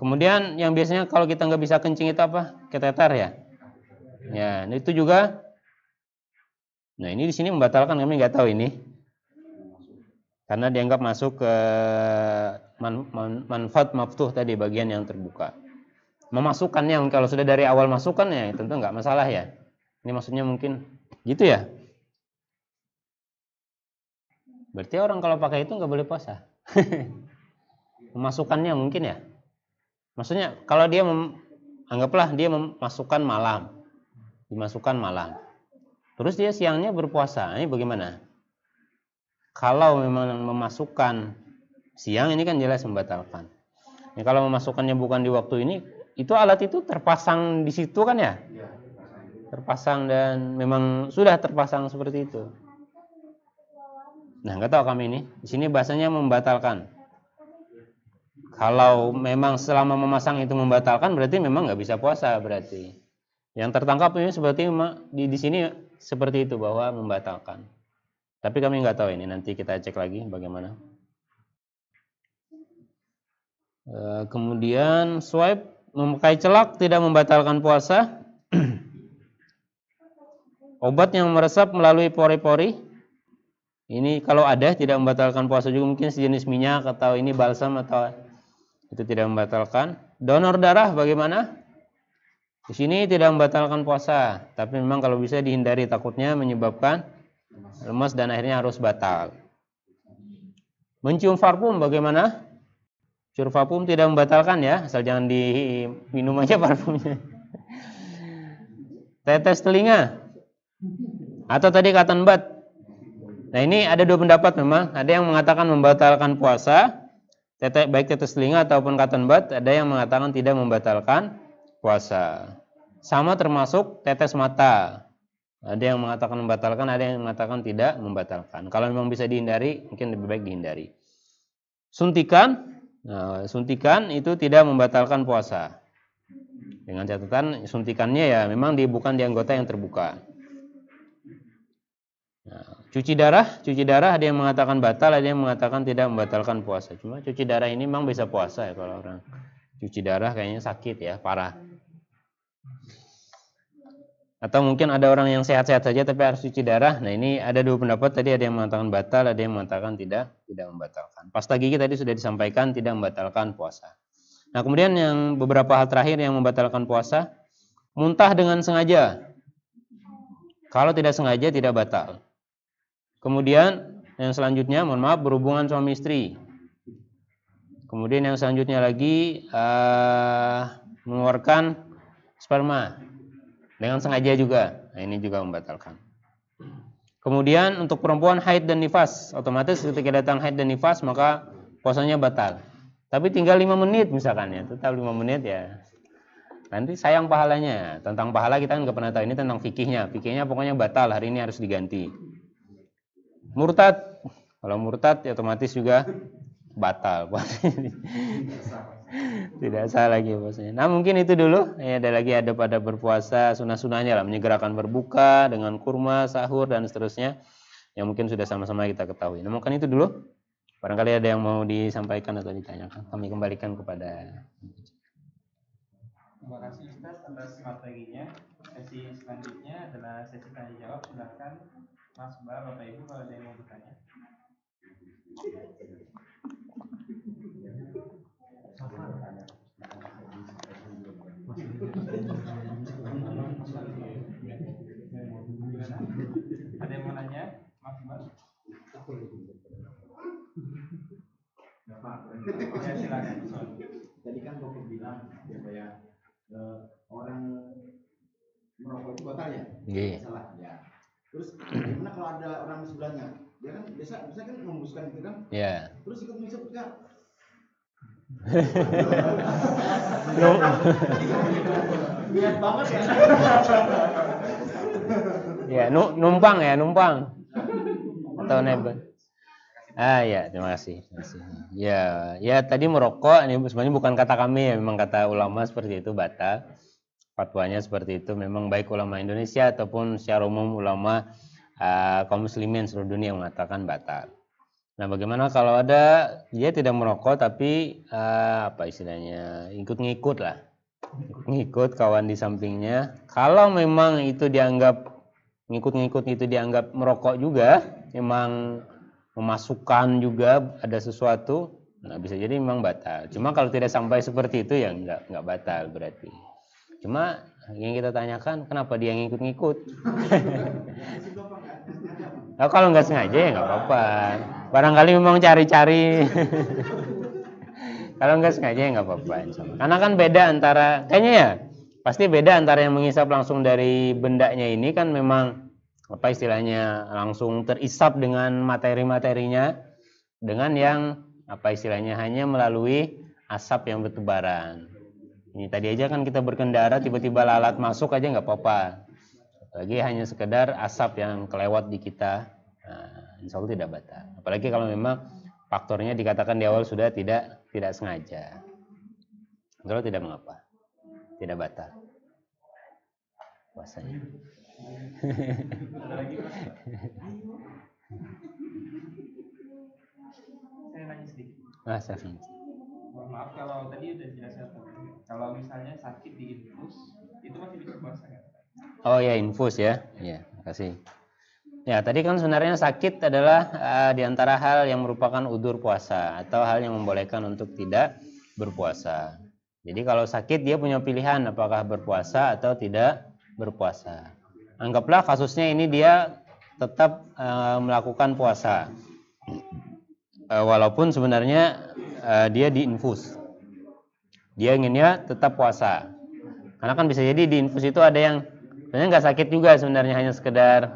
Kemudian yang biasanya kalau kita nggak bisa kencing itu apa? Kateter ya. Ya, itu juga. Nah, ini di sini membatalkan, kami nggak tahu ini. Karena dianggap masuk ke manfaat maftuh tadi, bagian yang terbuka. Memasukkannya kalau sudah dari awal masukkan ya tentu nggak masalah ya. Ini maksudnya mungkin gitu ya. Berarti orang kalau pakai itu nggak boleh puasa. Memasukkannya mungkin ya. Maksudnya kalau dia anggaplah dia memasukkan malam. Dimasukkan malam. Terus dia siangnya berpuasa. Ini bagaimana? Kalau memang memasukkan siang ini kan jelas membatalkan. Ya, kalau memasukkannya bukan di waktu ini, itu alat itu terpasang di situ kan ya? Terpasang dan memang sudah terpasang seperti itu. Nah, nggak tahu kami ini. Di sini bahasanya membatalkan. Kalau memang selama memasang itu membatalkan, berarti memang nggak bisa puasa berarti. Yang tertangkap ini seperti di sini seperti itu bahwa membatalkan. Tapi kami nggak tahu ini. Nanti kita cek lagi bagaimana. Kemudian swipe memakai celak tidak membatalkan puasa. Obat yang meresap melalui pori-pori ini kalau ada tidak membatalkan puasa juga, mungkin sejenis minyak atau ini balsam atau itu tidak membatalkan. Donor darah bagaimana? Di sini tidak membatalkan puasa, tapi memang kalau bisa dihindari takutnya menyebabkan lemas dan akhirnya harus batal. Mencium parfum bagaimana? Cium parfum tidak membatalkan ya, asal jangan diminum aja parfumnya. Tetes telinga atau tadi cotton bud. Nah, ini ada dua pendapat memang. Ada yang mengatakan membatalkan puasa, baik tetes telinga ataupun cotton bud. Ada yang mengatakan tidak membatalkan puasa. Sama termasuk tetes mata. Ada yang mengatakan membatalkan, ada yang mengatakan tidak membatalkan. Kalau memang bisa dihindari, mungkin lebih baik dihindari. Suntikan, suntikan itu tidak membatalkan puasa. Dengan catatan suntikannya ya memang bukan di anggota yang terbuka. Nah, cuci darah ada yang mengatakan batal, ada yang mengatakan tidak membatalkan puasa. Cuma cuci darah ini memang bisa puasa ya kalau orang cuci darah kayaknya sakit ya, parah. Atau mungkin ada orang yang sehat-sehat saja tapi harus cuci darah. Nah, ini ada dua pendapat tadi, ada yang mengatakan batal, ada yang mengatakan tidak membatalkan. Pasta gigi tadi sudah disampaikan tidak membatalkan puasa. Nah, kemudian yang beberapa hal terakhir yang membatalkan puasa, muntah dengan sengaja. Kalau tidak sengaja tidak batal. Kemudian yang selanjutnya, mohon maaf, berhubungan suami istri. Kemudian yang selanjutnya lagi mengeluarkan sperma dengan sengaja juga. Nah, ini juga membatalkan. Kemudian untuk perempuan haid dan nifas, otomatis ketika datang haid dan nifas maka puasanya batal. Tapi tinggal 5 menit misalkan ya, tetap 5 menit ya. Nanti sayang pahalanya. Tentang pahala kita kan nggak pernah tahu, ini tentang fikihnya. Fikihnya pokoknya batal, hari ini harus diganti. Murtad, kalau murtad ya otomatis juga batal. Tidak sah lagi puasanya. Nah, mungkin itu dulu. Ya, ada pada berpuasa sunah-sunahnya lah, menyegerakan berbuka dengan kurma, sahur dan seterusnya yang mungkin sudah sama-sama kita ketahui. Nah, mungkin itu dulu. Barangkali ada yang mau disampaikan atau ditanyakan. Kami kembalikan kepada. Terima kasih Ustaz atas strateginya. Sesi selanjutnya adalah sesi tanya jawab. Silakan Mas, Mbak, Bapak Ibu kalau ada yang mau bertanya. Ada yang mau nanya? Mas, Mbak? Ya, silakan. Tadi kan Bapak bilang ya orang merokok itu batal ya? Iya. Salah ya. Terus gimana kalau ada orang di sebelahnya? Dia kan biasa kan membuskan gitu kan? Iya. Terus ikut ngisep enggak? Niat banget ya. Ya, numpang ya, numpang. Atau nebeng. Ya, terima kasih. Ya tadi merokok ini sebenarnya bukan kata kami ya, memang kata ulama seperti itu batal. Fatwanya seperti itu, memang baik ulama Indonesia ataupun secara umum ulama kaum muslimin seluruh dunia mengatakan batal. Nah, bagaimana kalau ada dia tidak merokok tapi apa istilahnya ikut-ngikut lah, ngikut kawan di sampingnya. Kalau memang itu dianggap ngikut-ngikut itu dianggap merokok juga, memang memasukkan juga ada sesuatu, nah bisa jadi memang batal. Cuma kalau tidak sampai seperti itu ya nggak batal berarti. Cuma yang kita tanyakan kenapa dia ngikut-ngikut? Nah, kalau nggak sengaja ya nggak apa-apa. Barangkali memang cari-cari. Kalau nggak sengaja ya nggak apa-apa. Karena kan beda antara, kayaknya ya pasti beda antara yang mengisap langsung dari bendanya ini kan memang apa istilahnya langsung terisap dengan materi-materinya, dengan yang apa istilahnya hanya melalui asap yang bertebaran. Ini tadi aja kan kita berkendara tiba-tiba lalat masuk aja nggak apa-apa. Lagi hanya sekedar asap yang kelewat di kita, nah, insya Allah tidak batal. Apalagi kalau memang faktornya dikatakan di awal sudah tidak sengaja. Kalau tidak mengapa, tidak batal puasanya. Ada lagi Mas? Saya nanya sedikit. Mohon maaf kalau tadi udah jelaskan kalau misalnya sakit di infus itu masih bisa puasa nggak? Oh ya, infus ya. Ya, makasih. Ya, tadi kan sebenarnya sakit adalah di antara hal yang merupakan udzur puasa atau hal yang membolehkan untuk tidak berpuasa. Jadi kalau sakit dia punya pilihan apakah berpuasa atau tidak berpuasa. Anggaplah kasusnya ini dia tetap melakukan puasa. Walaupun sebenarnya dia diinfus. Dia inginnya tetap puasa. Karena kan bisa jadi di infus itu ada yang sebenarnya nggak sakit juga, sebenarnya hanya sekedar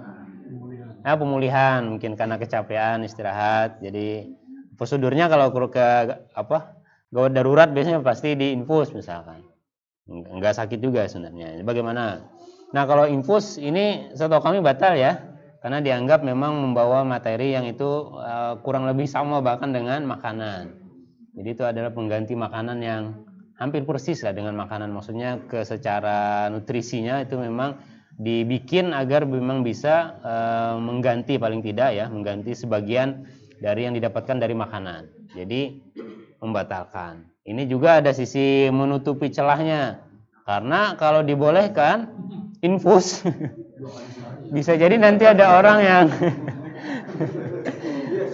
pemulihan, mungkin karena kecapean, istirahat. Jadi prosedurnya kalau ke apa gawat darurat biasanya pasti diinfus misalkan. Nggak sakit juga sebenarnya. Bagaimana? Nah, kalau infus ini setahu kami batal ya, karena dianggap memang membawa materi yang itu kurang lebih sama bahkan dengan makanan. Jadi itu adalah pengganti makanan yang hampir persis lah dengan makanan. Maksudnya secara nutrisinya itu memang dibikin agar memang bisa mengganti paling tidak ya, mengganti sebagian dari yang didapatkan dari makanan. Jadi membatalkan. Ini juga ada sisi menutupi celahnya. Karena kalau dibolehkan infus bisa jadi nanti ada orang yang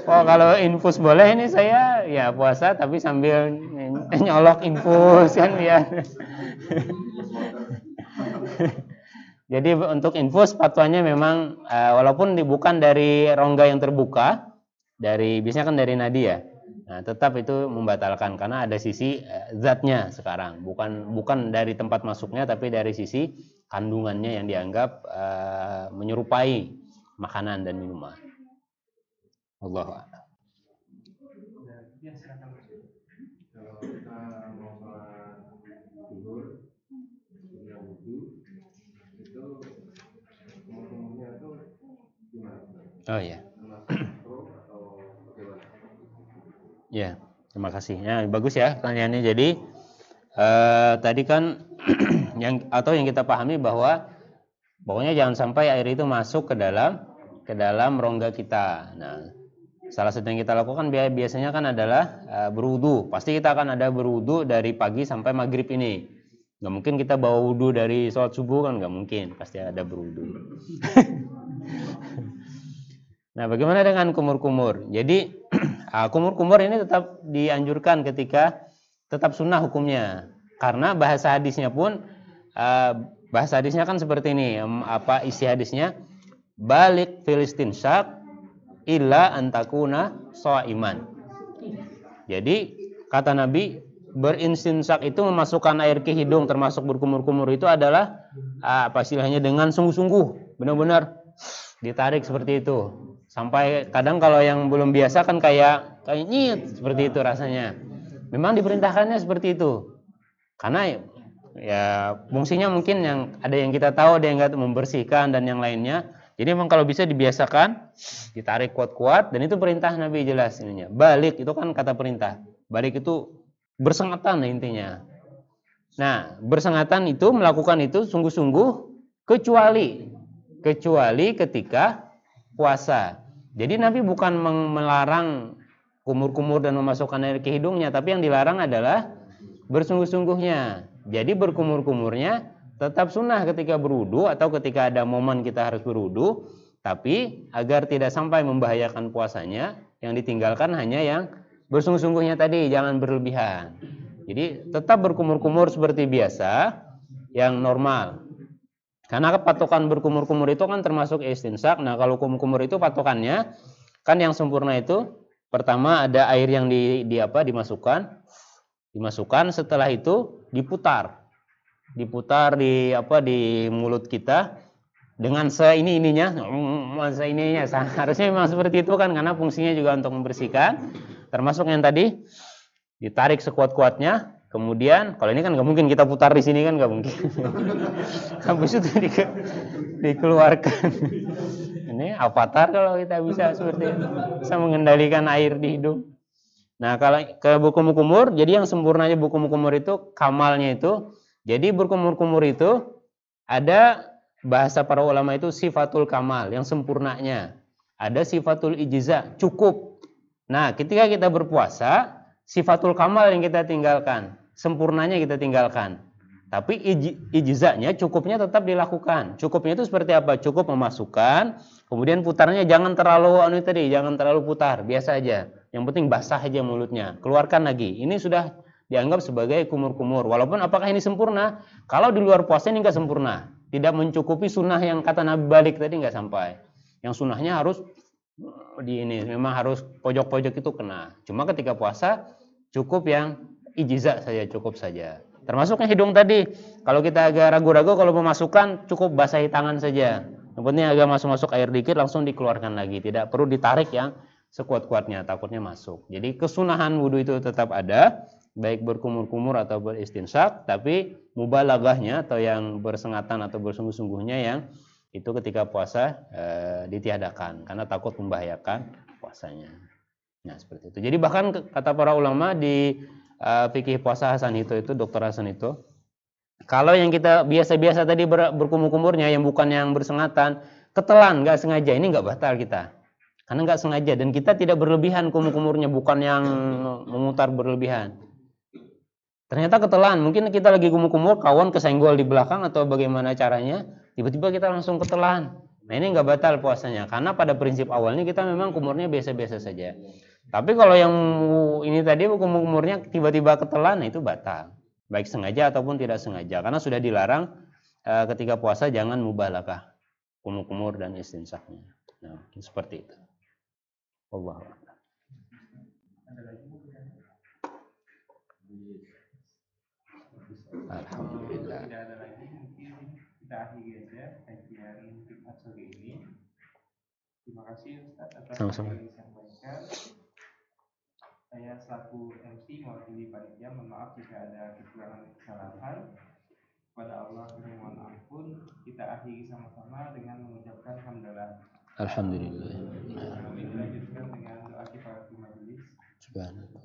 kalau infus boleh ini saya ya puasa tapi sambil nyolok infus kan ya. Jadi untuk infus fatwanya memang walaupun bukan dari rongga yang terbuka, biasanya kan dari nadi ya. Nah, tetap itu membatalkan karena ada sisi zatnya sekarang, bukan dari tempat masuknya tapi dari sisi kandungannya yang dianggap menyerupai makanan dan minuman. Allahu a'lam. Ya, silakan. Kalau kita mau sholat zuhur, sebelum wudu, itu umur-umurnya itu gimana? Oh ya. Termasuk makro atau bagaimana? Ya, terima kasih. Ya, bagus ya pertanyaannya. Jadi tadi kan yang kita pahami bahwa pokoknya jangan sampai air itu masuk ke dalam rongga kita. Nah, salah satu yang kita lakukan biasanya kan adalah berwudu. Pasti kita akan ada berwudu dari pagi sampai maghrib ini. Nggak mungkin kita bawa wudu dari sholat subuh kan, nggak mungkin. Pasti ada berwudu. Nah, bagaimana dengan kumur-kumur? Jadi kumur-kumur ini tetap dianjurkan ketika tetap sunnah hukumnya. Karena bahasa hadisnya pun bahasa hadisnya kan seperti ini. Apa isi hadisnya? Balik Filistin syak illa antakuna shaiman. Jadi kata Nabi, berinstinsak itu memasukkan air ke hidung termasuk berkumur-kumur itu adalah apa istilahnya dengan sungguh-sungguh, benar-benar ditarik seperti itu. Sampai kadang kalau yang belum biasa kan kayak nyit seperti itu rasanya. Memang diperintahkannya seperti itu. Karena ya fungsinya mungkin yang ada yang kita tahu, ada yang nggak, membersihkan dan yang lainnya. Jadi memang kalau bisa dibiasakan, ditarik kuat-kuat, dan itu perintah Nabi jelas ininya. Balik itu kan kata perintah. Balik itu bersengatan intinya. Nah, bersengatan itu melakukan itu sungguh-sungguh kecuali ketika puasa. Jadi Nabi bukan melarang kumur-kumur dan memasukkan air ke hidungnya, tapi yang dilarang adalah bersungguh-sungguhnya. Jadi berkumur-kumurnya tetap sunnah ketika berwudu atau ketika ada momen kita harus berwudu, tapi agar tidak sampai membahayakan puasanya, yang ditinggalkan hanya yang bersungguh-sungguhnya tadi, jangan berlebihan. Jadi tetap berkumur-kumur seperti biasa, yang normal. Karena patokan berkumur-kumur itu kan termasuk istinsak. Nah, kalau kumur-kumur itu patokannya kan yang sempurna itu pertama ada air yang dimasukkan, setelah itu diputar di mulut kita dengan seininya harusnya memang seperti itu kan, karena fungsinya juga untuk membersihkan, termasuk yang tadi ditarik sekuat-kuatnya. Kemudian kalau ini kan nggak mungkin kita putar di sini kan, nggak mungkin. Habis itu dikeluarkan. Ini avatar kalau kita bisa seperti itu, bisa mengendalikan air di hidung. Nah, kalau ke berkumur-kumur, jadi yang sempurnanya berkumur-kumur itu kamalnya itu. Jadi berkumur-kumur itu ada bahasa para ulama itu sifatul kamal, yang sempurnanya. Ada sifatul ijza, cukup. Nah, ketika kita berpuasa, sifatul kamal yang kita tinggalkan, sempurnanya kita tinggalkan. Tapi ijzanya, cukupnya tetap dilakukan. Cukupnya itu seperti apa? Cukup memasukkan, kemudian putarnya jangan terlalu jangan terlalu putar, biasa aja. Yang penting basah aja mulutnya. Keluarkan lagi. Ini sudah dianggap sebagai kumur-kumur. Walaupun apakah ini sempurna? Kalau di luar puasa ini nggak sempurna. Tidak mencukupi sunnah yang kata Nabi balik tadi, nggak sampai. Yang sunnahnya harus memang harus pojok-pojok itu kena. Cuma ketika puasa cukup yang ijza saja, cukup saja. Termasuknya hidung tadi. Kalau kita agak ragu-ragu kalau memasukkan, cukup basahi tangan saja. Yang penting agak masuk-masuk air dikit, langsung dikeluarkan lagi. Tidak perlu ditarik yang sekuat-kuatnya, takutnya masuk. Jadi kesunahan wudhu itu tetap ada, baik berkumur-kumur atau beristinsak, tapi mubalaghahnya atau yang bersengatan atau bersungguh-sungguhnya yang itu ketika puasa ditiadakan karena takut membahayakan puasanya. Nah, seperti itu. Jadi bahkan kata para ulama di fikih puasa Hasan itu Dr. Hasan itu, kalau yang kita biasa-biasa tadi berkumur-kumurnya yang bukan yang bersengatan, ketelan nggak sengaja, ini nggak batal kita. Karena nggak sengaja dan kita tidak berlebihan kumur-kumurnya, bukan yang memutar berlebihan. Ternyata ketelan, mungkin kita lagi kumur-kumur, kawan kesenggol di belakang atau bagaimana caranya, tiba-tiba kita langsung ketelan. Nah, ini nggak batal puasanya, karena pada prinsip awalnya kita memang kumurnya biasa-biasa saja. Tapi kalau yang ini tadi kumur-kumurnya tiba-tiba ketelan, nah itu batal. Baik sengaja ataupun tidak sengaja, karena sudah dilarang ketika puasa jangan mubalaghah kumur-kumur dan istinsaknya. Nah, seperti itu. Allah. Alhamdulillah. Tidak ada lagi, mungkin kita akhiri saja kajian Jumat sore ini. Terima kasih Ustaz atas Sama-sama. yang disampaikan. Saya selaku MC mewakili panitia, mohon maaf jika ada kekurangan kesalahan. Kepada Allah mohon ampun. Kita akhiri sama-sama dengan mengucapkan hamdalah. Alhamdulillah. Kami dilanjutkan dengan doa kifaratul majelis. Subhanallah.